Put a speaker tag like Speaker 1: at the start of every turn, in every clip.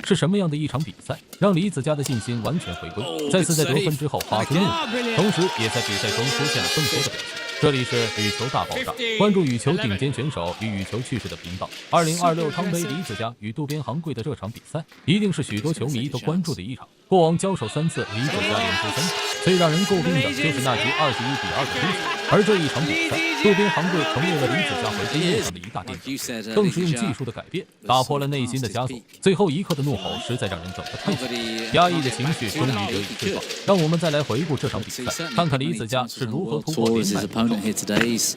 Speaker 1: 是什么样的一场比赛，让李梓嘉的信心完全回归，再次在得分之后发出怒吼，同时也在比赛中出现了更多的表现。这里是羽球大爆炸，关注羽球顶尖选手与羽球趣事的频道。2026汤杯李梓嘉与渡边航贵的这场比赛，一定是许多球迷都关注的一场。过往交手3次，李梓嘉连输3场，最让人诟病的就是那局21-2的输球。而这一场比赛，渡边航贵成为了李梓嘉回归路上的一大垫脚，更是用技术的改变打破了内心的枷锁。最后一刻的怒吼实在让人等得太久，压抑的情绪终于得以释放。让我们再来回顾这场比赛，看看李梓嘉是如何突破连败。
Speaker 2: Here today, he's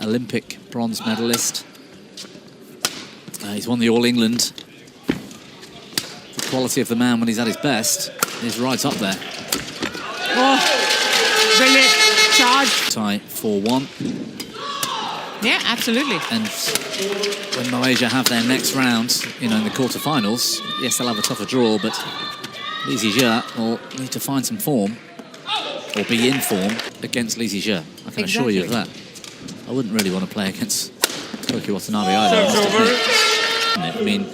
Speaker 2: Olympic bronze medalist. He's won the All England. The quality of the man when he's at his best is right up there.
Speaker 3: Oh, brilliant charge.
Speaker 2: Tie 4-1.
Speaker 3: Yeah, absolutely.
Speaker 2: And when Malaysia have their next round, in the quarterfinals, yes, they'll have a tougher draw, but李梓嘉will need to find some form. Or be in form against李梓嘉. I can assure you of that. I wouldn't really want to play against Koki Watanabe either. I mean,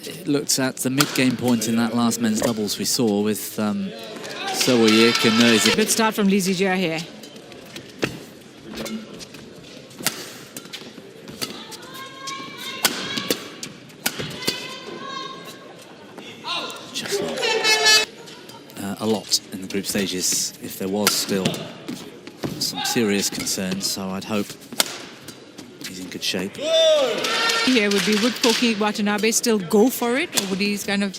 Speaker 2: it looked at the mid-game point in that last men's doubles we saw with Sowoyik and Nerzi.
Speaker 3: Good start from李梓嘉here.
Speaker 2: Just like a lot in the group stages if there was still some serious concerns, so I'd hope he's in good shape.
Speaker 3: Here would Koki Watanabe still go for it, or would he kind of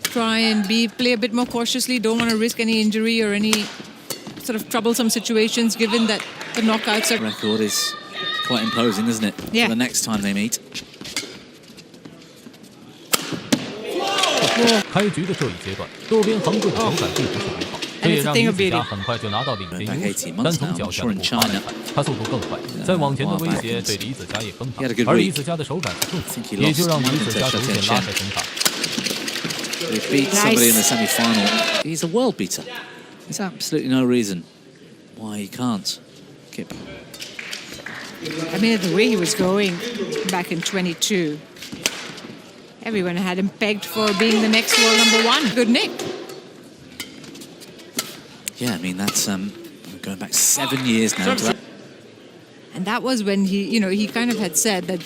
Speaker 3: try and play a bit more cautiously, don't want to risk any injury or any sort of troublesome situations given that the knockouts are...
Speaker 2: The record is quite imposing, isn't it?
Speaker 3: Yeah.
Speaker 2: For the next time they meet.
Speaker 1: 开局的这一阶段，渡边航贵的手感并不是很好，这也让李梓嘉很快就拿到领先优势。但从脚下的步伐来看，他速度更快，在网前的威胁对李梓嘉也崩塌，而李梓嘉的手感则更好，也就让李梓嘉逐渐拉开分差。
Speaker 2: He beat somebody in the semi-final. He's a world beater. There's absolutely no reason why he can't keep.
Speaker 3: I mean, the way he was going back in 22. Everyone had him pegged for being the next world #1. Good nick.
Speaker 2: Yeah, I mean, that's going back 7 years now.
Speaker 3: And that was when he kind of had said that,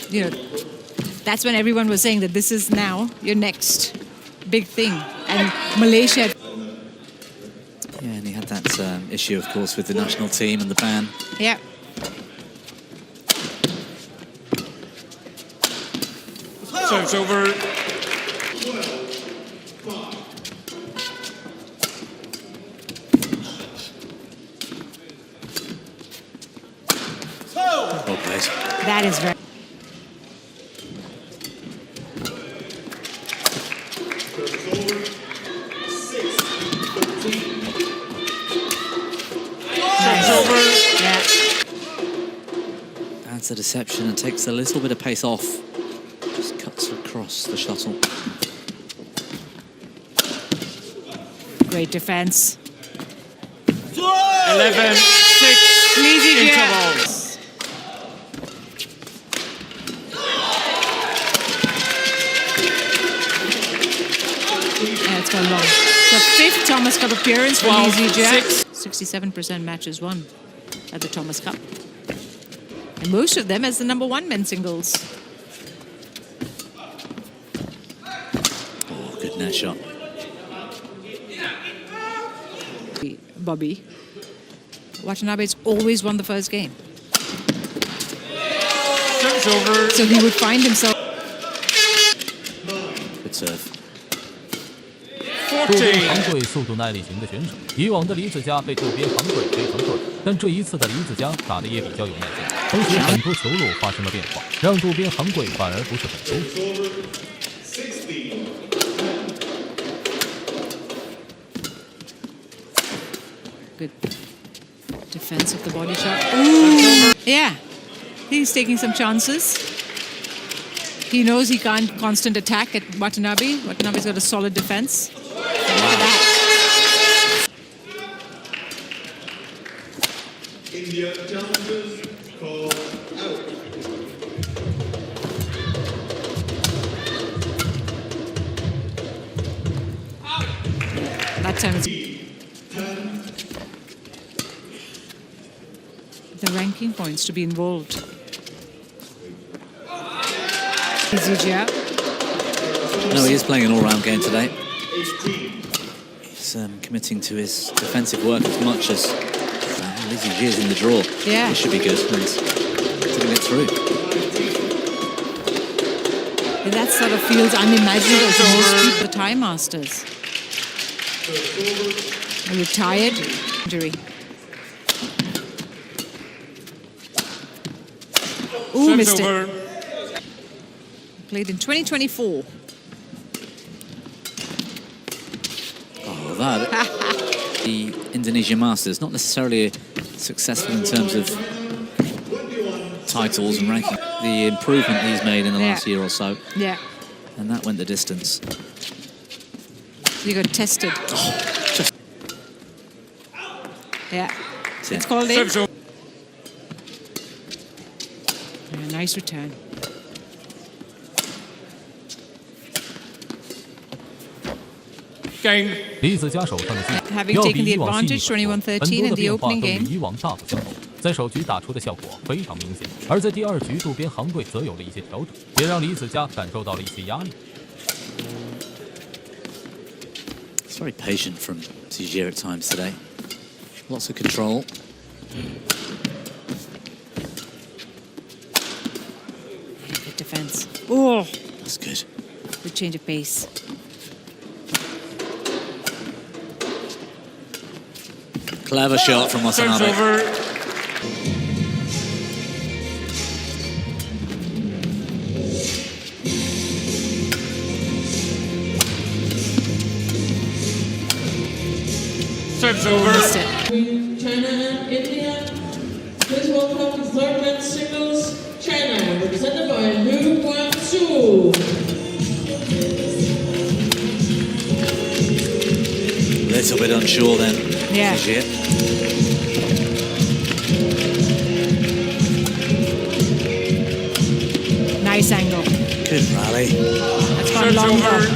Speaker 3: that's when everyone was saying that this is now your next big thing. And Malaysia...
Speaker 2: Yeah, and he had that issue, of course, with the national team and the ban.
Speaker 3: Yeah.
Speaker 4: Serves over.
Speaker 2: Well played.
Speaker 3: That is very...
Speaker 4: Serves over.
Speaker 3: Yeah.
Speaker 2: Adds a deception and takes a little bit of pace off. Just cuts across the shuttle.
Speaker 3: Great defense.
Speaker 4: 11-6
Speaker 3: 李梓嘉. Yeah, it's gone long. The 5th Thomas Cup appearance for李梓嘉. 67% matches won at the Thomas Cup. And most of them as the #1 men's singles.
Speaker 2: Oh, good net shot.
Speaker 3: Bobby. Watanabe's always won the first game.
Speaker 4: Serves over.
Speaker 3: So he would find himself...
Speaker 2: Good serve.
Speaker 1: 渡边航贵速度耐力型的选手，以往的李梓嘉被渡边航贵非常困扰，但这一次的李梓嘉打得也比较有耐心，同时很多球路发生了变化，让渡边航贵反而不是很舒服。
Speaker 3: Good defense of the body shot. Ooh. Yeah, he's taking some chances. He knows he can't constant attack at Watanabe. Watanabe's got a solid defense. Look at that.
Speaker 5: India challenges call out.
Speaker 3: time is... The ranking points to be involved.李梓嘉.
Speaker 2: No, he is playing an all-round game today. He's committing to his defensive work as much as李梓嘉is in the draw.
Speaker 3: Yeah.
Speaker 2: It should be good. And didn't get through.
Speaker 3: That sort of feels unimaginable to most people, the Thai masters. A retired injury. Ooh, missed it. Played in 2024.
Speaker 2: Oh, that. The Indonesian Masters, not necessarily successful in terms of titles and ranking. The improvement he's made in the last year or so.
Speaker 3: Yeah.
Speaker 2: And that went the distance.
Speaker 3: You got tested.
Speaker 2: Oh, just...
Speaker 3: Yeah. It's called in.
Speaker 4: Serve
Speaker 3: Yeah, nice return.
Speaker 4: game.
Speaker 1: 李梓嘉手上的技术
Speaker 3: Having
Speaker 1: 要
Speaker 3: taken
Speaker 1: 比
Speaker 3: the
Speaker 1: 以往细腻
Speaker 3: advantage
Speaker 1: 很多，
Speaker 3: 21-13
Speaker 1: 很多
Speaker 3: in
Speaker 1: 的
Speaker 3: the
Speaker 1: 变化
Speaker 3: opening
Speaker 1: 都
Speaker 3: game.
Speaker 1: 比以往大不相同，在首局打出的效果非常明显。而在第二局，渡边航贵则有了一些调整，也让李梓嘉感受到了一些压力。
Speaker 2: It's very patient from李梓嘉 at times today. Lots of control.
Speaker 3: Good defense. Oh,
Speaker 2: That's good.
Speaker 3: good change of pace.
Speaker 2: Clever shot from
Speaker 4: Serves
Speaker 2: Watanabe.
Speaker 4: over. Serves over.
Speaker 3: Missed it.
Speaker 5: Between China and India. Please welcome third men's singles, China, represented by Liu Guangzhou.
Speaker 2: Little bit unsure then.
Speaker 3: Yeah.
Speaker 2: 李梓嘉.
Speaker 3: Nice angle.
Speaker 2: Good rally.
Speaker 3: That's gone
Speaker 4: Serves
Speaker 3: longer.
Speaker 4: over.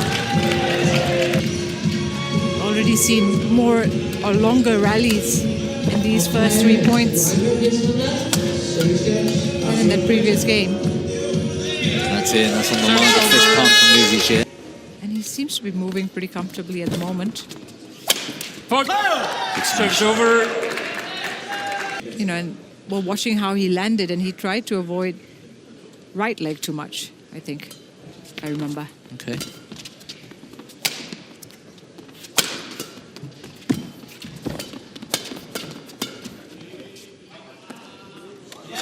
Speaker 3: Already seen more or longer rallies in these first 3 points than in that previous game.
Speaker 2: That's it. That's on the line. The fist pump from李梓嘉.
Speaker 3: And he seems to be moving pretty comfortably at the moment.
Speaker 4: Puck. Serves over.
Speaker 3: You know, and we're watching how he landed, and he tried to avoid right leg too much, I think. I remember.
Speaker 2: Okay.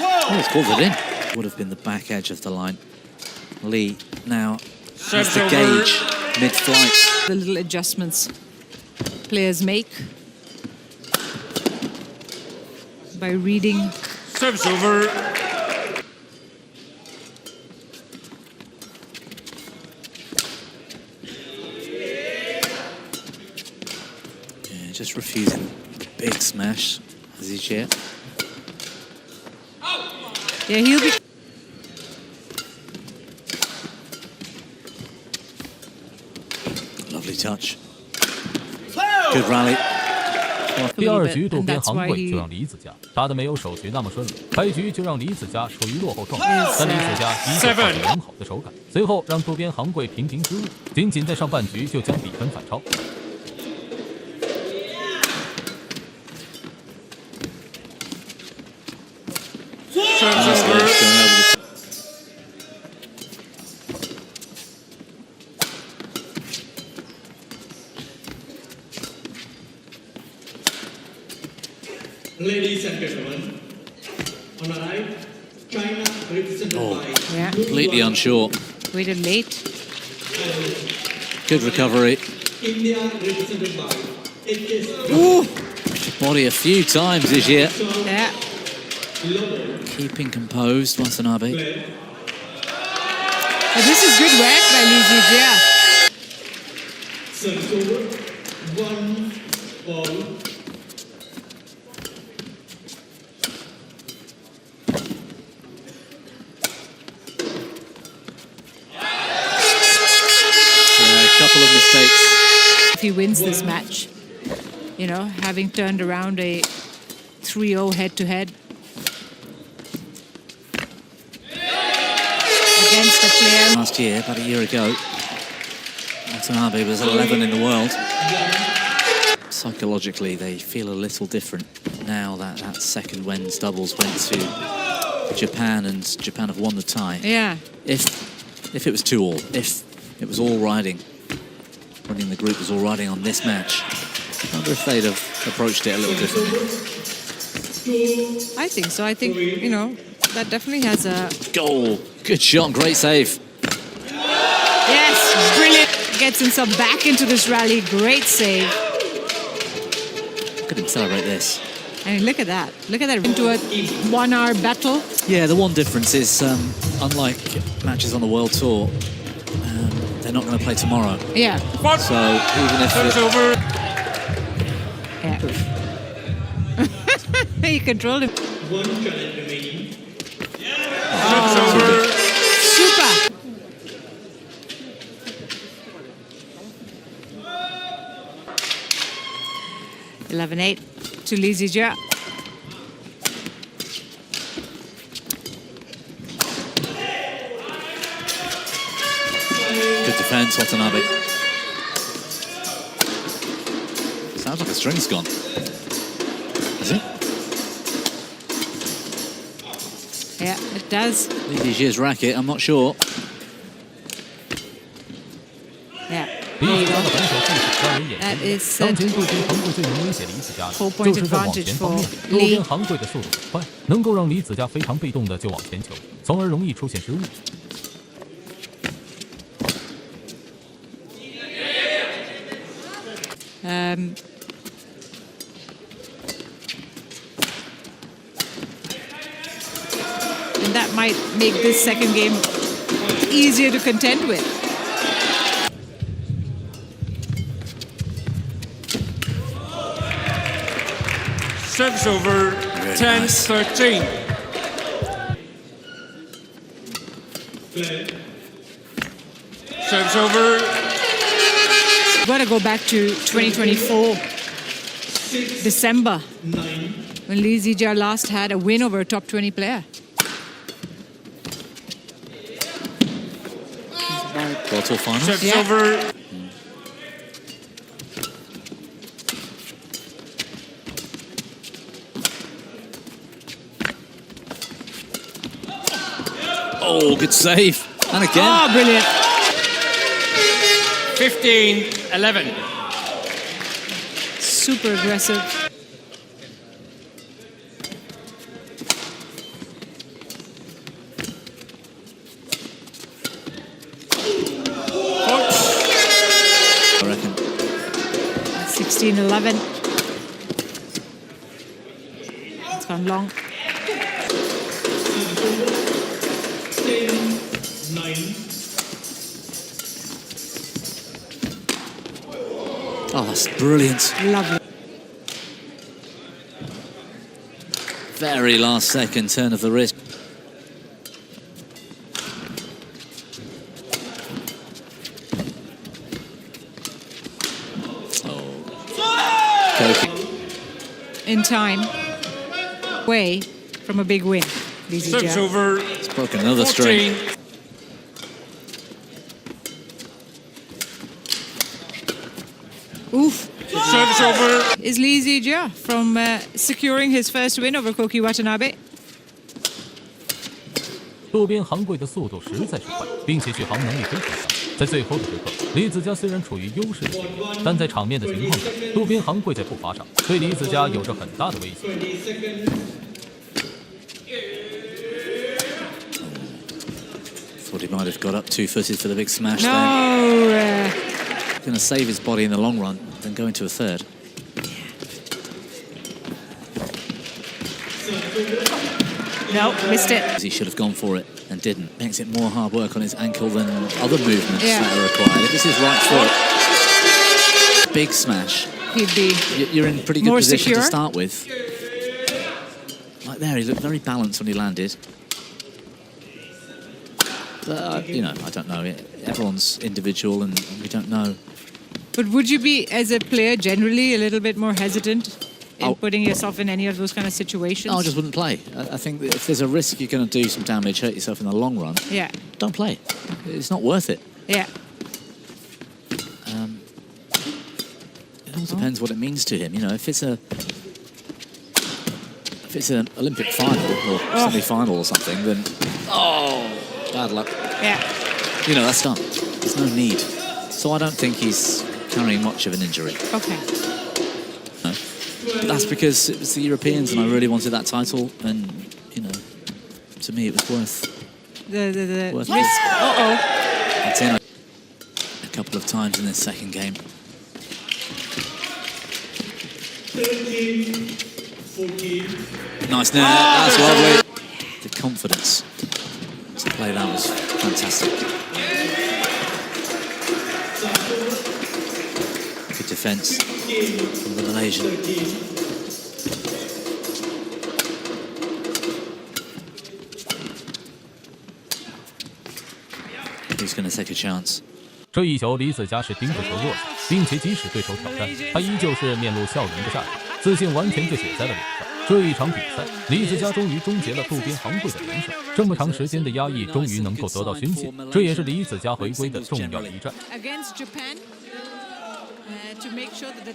Speaker 2: Oh, he's called it in. Would have been the back edge of the line. Lee now has
Speaker 4: Serves
Speaker 2: to
Speaker 4: over.
Speaker 2: gauge mid-flight.
Speaker 3: The little adjustments players make by reading.
Speaker 4: Serves over.
Speaker 2: Yeah, just refusing the big smash.李梓嘉.
Speaker 3: Yeah, he'll be.
Speaker 2: Lovely touch. Good rally.
Speaker 1: 第二局渡边航贵就让李梓嘉打得没有首局那么顺利，开局就让李梓嘉处于落后状态，但李梓嘉依旧保持良好的手感，随后让渡边航贵频频失误，仅仅在上半局就将比分反超。
Speaker 4: Serves
Speaker 2: Nice
Speaker 4: over.
Speaker 2: ledge going over the
Speaker 5: Ladies and gentlemen, on the right, China represented by
Speaker 3: Yeah,
Speaker 2: completely unsure.
Speaker 3: waited late.
Speaker 2: Good recovery.
Speaker 5: India represented by HSP.
Speaker 3: Ooh,
Speaker 2: Body a few times this year.
Speaker 3: yeah.
Speaker 2: Keeping composed, Watanabe.
Speaker 3: But this is good work by李梓嘉.
Speaker 5: Serves over. 1 ball.
Speaker 2: A couple of mistakes.
Speaker 3: If he wins this match, you know, having turned around a 3-0 head-to-head against a player.
Speaker 2: Last year, about a year ago, Watanabe was 11 in the world. Psychologically, they feel a little different now that second men's doubles went to Japan, and Japan have won the tie.
Speaker 3: Yeah.
Speaker 2: If it was 2-2, if it was all riding, winning the group was all riding on this match, I wonder if they'd have approached it a little differently.
Speaker 3: I think so. I think, you know, that definitely has a...
Speaker 2: Goal. Good shot, great save.
Speaker 3: Yes, brilliant. Gets himself back into this rally. Great save.
Speaker 2: Look at him celebrate this.
Speaker 3: I mean, look at that. Look at that. Into a 1-hour battle.
Speaker 2: Yeah, the one difference is, unlike matches on the World Tour, they're not going to play tomorrow.
Speaker 3: Yeah.
Speaker 2: So even if
Speaker 4: Service over.
Speaker 3: Yeah. He controlled him.
Speaker 5: One challenge remaining.
Speaker 4: Service over.
Speaker 3: Super. (11-8) to李梓嘉.
Speaker 2: Good defense, Watanabe. Sounds like a string's gone. Is it?
Speaker 3: Yeah, it does.
Speaker 2: 李梓嘉racket, I'm not sure.
Speaker 3: Yeah.
Speaker 1: 李梓嘉的反手技术让人眼
Speaker 3: That
Speaker 1: 前。
Speaker 3: is
Speaker 1: 当前渡边航贵最能威胁李梓嘉的，
Speaker 3: 4-point
Speaker 1: 就是在网前
Speaker 3: advantage
Speaker 1: 方面，
Speaker 3: for
Speaker 1: 渡边航贵的速度很快，能够让李梓嘉非常被动的就往前球，从而容易出现失误。
Speaker 3: And that might make this second game easier to contend with.
Speaker 4: Service over. 10-13. Service over.
Speaker 3: We've got to go back to 2024, December, when李梓嘉last had a win over a top 20 player.
Speaker 2: World Tour final.
Speaker 4: Service
Speaker 3: Yeah.
Speaker 4: over.
Speaker 2: Oh, good save. And again.
Speaker 3: Oh, brilliant.
Speaker 4: 15-11.
Speaker 3: Super aggressive.
Speaker 2: I reckon.
Speaker 3: 16-11. It's gone long.
Speaker 5: 9.
Speaker 2: Oh, that's brilliant.
Speaker 3: Lovely.
Speaker 2: Very last second turn of the wrist. Oh.
Speaker 3: In time. Away from a big win.
Speaker 4: Service
Speaker 3: 李梓嘉.
Speaker 4: over.
Speaker 2: It's broken another string.
Speaker 4: 14.
Speaker 3: Oof.
Speaker 4: Service over.
Speaker 3: Is李梓嘉from securing his first win over Koki Watanabe.
Speaker 1: 渡边航贵的速度实在是快，并且续航能力非常强。在最后的时刻，李梓嘉虽然处于优势的局面，但在场面的情况下，渡边航贵在步伐上对李梓嘉有着很大的威胁。
Speaker 5: 20 seconds.
Speaker 2: Thought he might have got up two-footed for the big smash there.
Speaker 3: No.
Speaker 2: Going to save his body in the long run, then go into a third.
Speaker 3: No, missed it.
Speaker 2: He should have gone for it and didn't. Makes it more hard work on his ankle than other movements
Speaker 3: Yeah.
Speaker 2: that are required. If it's his right foot, big smash.
Speaker 3: He'd be
Speaker 2: You're in pretty good
Speaker 3: more
Speaker 2: position
Speaker 3: secure.
Speaker 2: to start with. Like there, he looked very balanced when he landed. But, you know, I don't know. Everyone's individual and we don't know
Speaker 3: But would you be, as a player, generally a little bit more hesitant in
Speaker 2: Oh.
Speaker 3: putting yourself in any of those kind of situations?
Speaker 2: No, I just wouldn't play. I think that if there's a risk you're going to do some damage, hurt yourself in the long run,
Speaker 3: Yeah,
Speaker 2: don't play. It's not worth it.
Speaker 3: yeah.
Speaker 2: It all depends what it means to him. You know, if it's an Olympic final or semi-final or something, then bad luck.
Speaker 3: Yeah.
Speaker 2: You know, that's done. There's no need. So I don't think he's carrying much of an injury.
Speaker 3: Okay.
Speaker 2: But that's because it was the Europeans and I really wanted that title, and you know, to me it was worth
Speaker 3: The
Speaker 2: Worth
Speaker 3: risk. Uh-oh.
Speaker 2: it's in a couple of times in this second game.
Speaker 5: 14.
Speaker 2: Nice net, that's lovely. The confidence to play that was fantastic. Good defence from the Malaysian. Who's going to take a chance?
Speaker 1: 这一球，李梓嘉是盯着球落下，并且即使对手挑战，他依旧是面露笑容的下场，自信完全就写在了脸上。这一场比赛，李梓嘉终于终结了渡边航贵的连胜，这么长时间的压抑终于能够得到宣泄，这也是李梓嘉回归的重要一战。
Speaker 3: Against Japan, to make sure that the